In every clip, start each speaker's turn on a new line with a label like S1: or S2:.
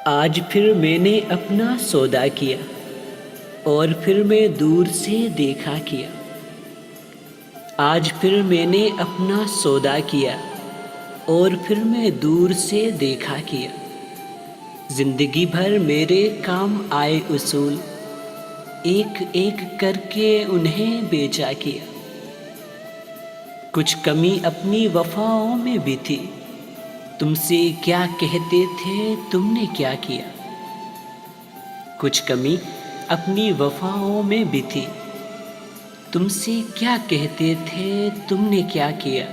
S1: आज फिर मैंने अपना सौदा किया और फिर मैं दूर से देखा किया। आज फिर मैंने अपना सौदा किया और फिर मैं दूर से देखा किया। जिंदगी भर मेरे काम आए उसूल, एक एक करके उन्हें बेचा किया। कुछ कमी अपनी वफाओं में भी थी, तुमसे क्या कहते थे तुमने क्या किया। कुछ कमी अपनी वफाओं में भी थी, तुमसे क्या कहते थे तुमने क्या किया।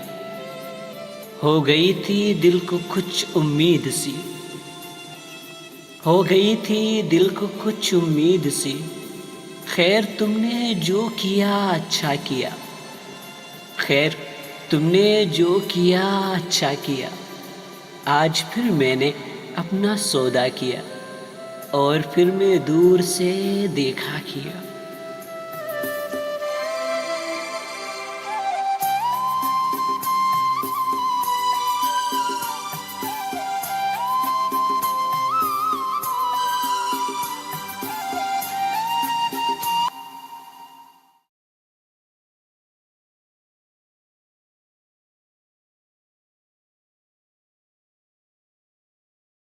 S1: हो गई थी दिल को कुछ उम्मीद सी, हो गई थी दिल को कुछ उम्मीद सी। खैर तुमने जो किया अच्छा किया, खैर तुमने जो किया अच्छा किया। आज फिर मैंने अपना सौदा किया और फिर मैं दूर से देखा किया।